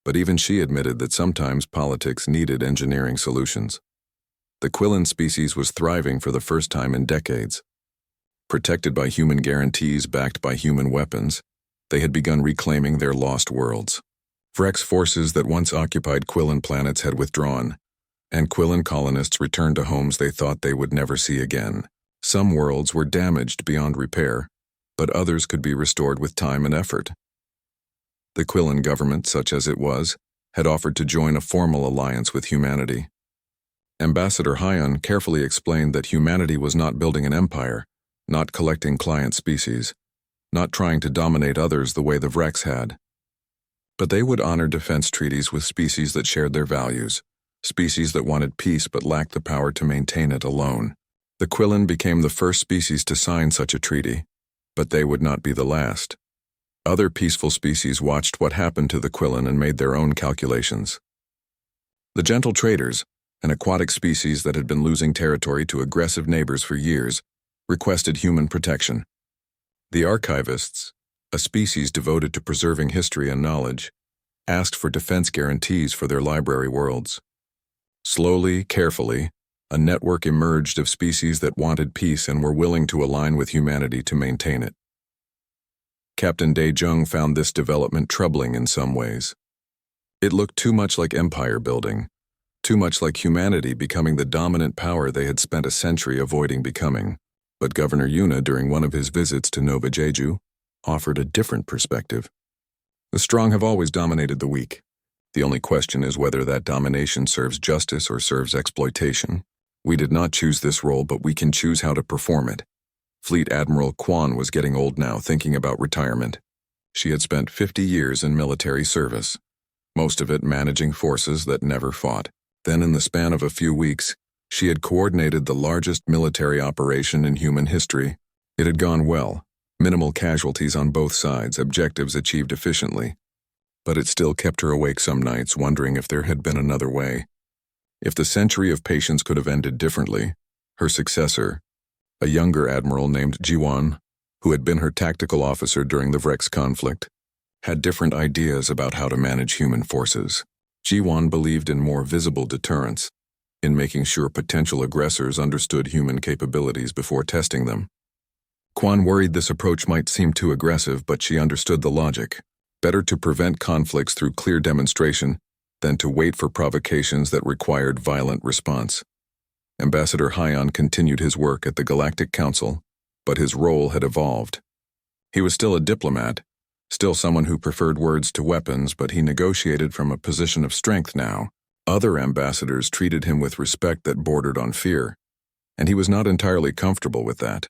but even she admitted that sometimes politics needed engineering solutions. The Quillan species was thriving for the first time in decades. Protected by human guarantees backed by human weapons, they had begun reclaiming their lost worlds. Vrex forces that once occupied Quillan planets had withdrawn, and Quillan colonists returned to homes they thought they would never see again. Some worlds were damaged beyond repair, but others could be restored with time and effort. The Quillan government, such as it was, had offered to join a formal alliance with humanity. Ambassador Hyun carefully explained that humanity was not building an empire, not collecting client species, not trying to dominate others the way the Vrex had. But they would honor defense treaties with species that shared their values, species that wanted peace but lacked the power to maintain it alone. The Quillan became the first species to sign such a treaty, but they would not be the last. Other peaceful species watched what happened to the Quillan and made their own calculations. The gentle traders, an aquatic species that had been losing territory to aggressive neighbors for years, requested human protection. The archivists, a species devoted to preserving history and knowledge, asked for defense guarantees for their library worlds. Slowly, carefully, a network emerged of species that wanted peace and were willing to align with humanity to maintain it. Captain Dae-jung found this development troubling in some ways. It looked too much like empire building, too much like humanity becoming the dominant power they had spent a century avoiding becoming. But Governor Yuna, during one of his visits to Nova Jeju, offered a different perspective. The strong have always dominated the weak. The only question is whether that domination serves justice or serves exploitation. We did not choose this role, but we can choose how to perform it. Fleet Admiral Kwan was getting old now, thinking about retirement. She had spent 50 years in military service, most of it managing forces that never fought. Then, in the span of a few weeks, she had coordinated the largest military operation in human history. It had gone well, minimal casualties on both sides, objectives achieved efficiently. But it still kept her awake some nights, wondering if there had been another way. If the century of patience could have ended differently, her successor, a younger admiral named Ji-won, who had been her tactical officer during the Vrex conflict, had different ideas about how to manage human forces. Ji-won believed in more visible deterrence, in making sure potential aggressors understood human capabilities before testing them. Quan worried this approach might seem too aggressive, but she understood the logic. Better to prevent conflicts through clear demonstration than to wait for provocations that required violent response. Ambassador Hyon continued his work at the Galactic Council, but his role had evolved. He was still a diplomat, still someone who preferred words to weapons, but he negotiated from a position of strength now. Other ambassadors treated him with respect that bordered on fear, and he was not entirely comfortable with that.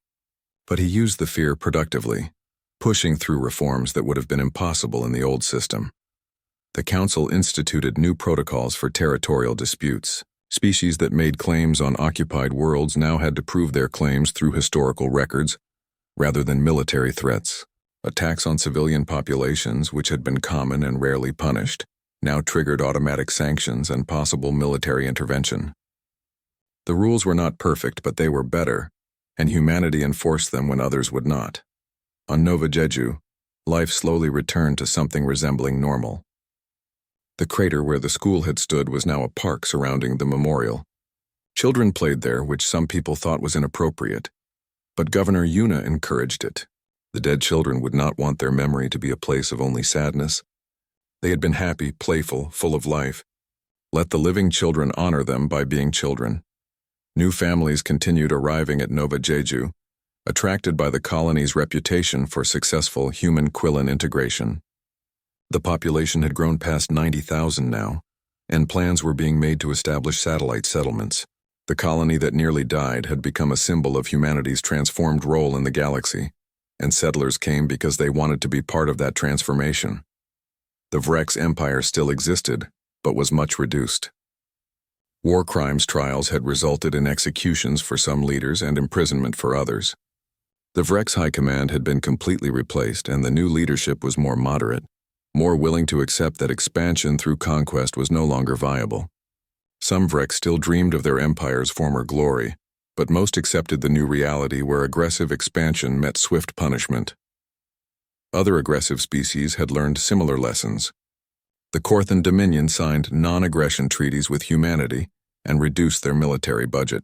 But he used the fear productively, pushing through reforms that would have been impossible in the old system. The Council instituted new protocols for territorial disputes. Species that made claims on occupied worlds now had to prove their claims through historical records, rather than military threats. Attacks on civilian populations, which had been common and rarely punished, now triggered automatic sanctions and possible military intervention. The rules were not perfect, but they were better, and humanity enforced them when others would not. On Nova Jeju, life slowly returned to something resembling normal. The crater where the school had stood was now a park surrounding the memorial. Children played there, which some people thought was inappropriate, but Governor Yuna encouraged it. The dead children would not want their memory to be a place of only sadness. They had been happy, playful, full of life. Let the living children honor them by being children. New families continued arriving at Nova Jeju, attracted by the colony's reputation for successful human-Quillan integration. The population had grown past 90,000 now, and plans were being made to establish satellite settlements. The colony that nearly died had become a symbol of humanity's transformed role in the galaxy, and settlers came because they wanted to be part of that transformation. The Vrex Empire still existed, but was much reduced. War crimes trials had resulted in executions for some leaders and imprisonment for others. The Vrex High Command had been completely replaced, and the new leadership was more moderate, more willing to accept that expansion through conquest was no longer viable. Some Vrex still dreamed of their empire's former glory, but most accepted the new reality where aggressive expansion met swift punishment. Other aggressive species had learned similar lessons. The Korthan Dominion signed non-aggression treaties with humanity and reduced their military budget.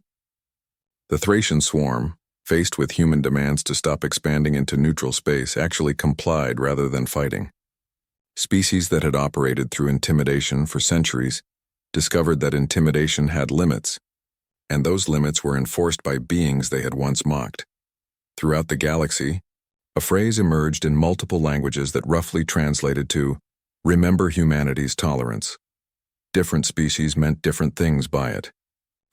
The Thracian swarm, faced with human demands to stop expanding into neutral space, actually complied rather than fighting. Species that had operated through intimidation for centuries discovered that intimidation had limits, and those limits were enforced by beings they had once mocked. Throughout the galaxy, a phrase emerged in multiple languages that roughly translated to, "Remember humanity's tolerance." Different species meant different things by it.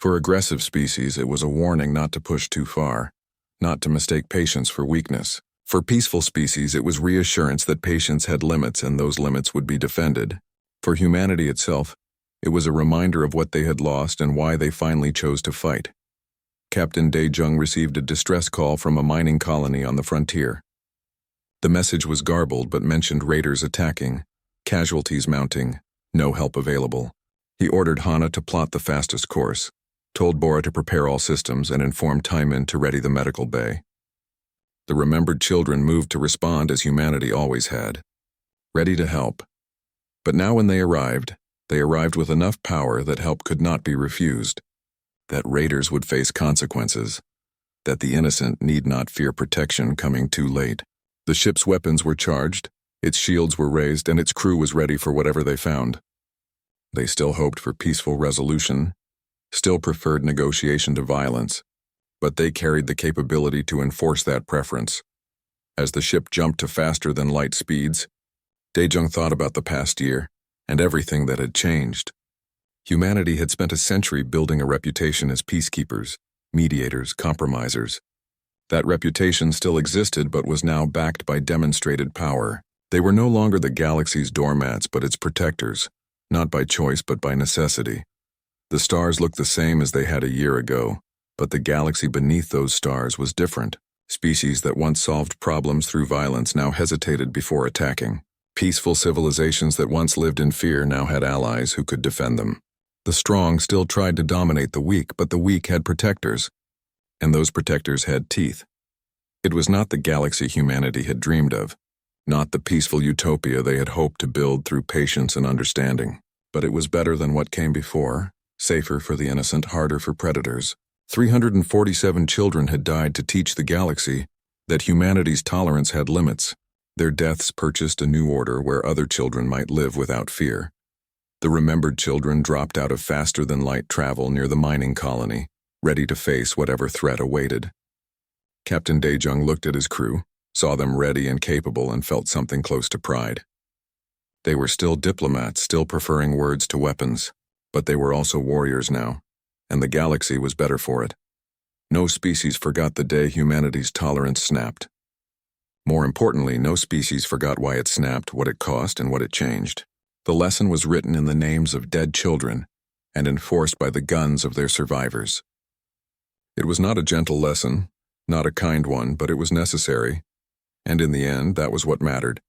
For aggressive species, it was a warning not to push too far, not to mistake patience for weakness. For peaceful species, it was reassurance that patience had limits and those limits would be defended. For humanity itself, it was a reminder of what they had lost and why they finally chose to fight. Captain Daejung received a distress call from a mining colony on the frontier. The message was garbled but mentioned raiders attacking, casualties mounting, no help available. He ordered Hana to plot the fastest course, told Bora to prepare all systems, and informed Taiman to ready the medical bay. The remembered children moved to respond as humanity always had, ready to help. But now when they arrived with enough power that help could not be refused, that raiders would face consequences, that the innocent need not fear protection coming too late. The ship's weapons were charged, its shields were raised, and its crew was ready for whatever they found. They still hoped for peaceful resolution, still preferred negotiation to violence, but they carried the capability to enforce that preference. As the ship jumped to faster-than-light speeds, Daejung thought about the past year and everything that had changed. Humanity had spent a century building a reputation as peacekeepers, mediators, compromisers. That reputation still existed but was now backed by demonstrated power. They were no longer the galaxy's doormats but its protectors, not by choice but by necessity. The stars looked the same as they had a year ago, but the galaxy beneath those stars was different. Species that once solved problems through violence now hesitated before attacking. Peaceful civilizations that once lived in fear now had allies who could defend them. The strong still tried to dominate the weak, but the weak had protectors, and those protectors had teeth. It was not the galaxy humanity had dreamed of, not the peaceful utopia they had hoped to build through patience and understanding, but it was better than what came before, safer for the innocent, harder for predators. 347 children had died to teach the galaxy, that humanity's tolerance had limits. Their deaths purchased a new order where other children might live without fear. The remembered children dropped out of faster-than-light travel near the mining colony, ready to face whatever threat awaited. Captain Daejung looked at his crew, saw them ready and capable, and felt something close to pride. They were still diplomats, still preferring words to weapons, but they were also warriors now, and the galaxy was better for it. No species forgot the day humanity's tolerance snapped. More importantly, no species forgot why it snapped, what it cost, and what it changed. The lesson was written in the names of dead children and enforced by the guns of their survivors. It was not a gentle lesson, not a kind one, but it was necessary, and in the end, that was what mattered.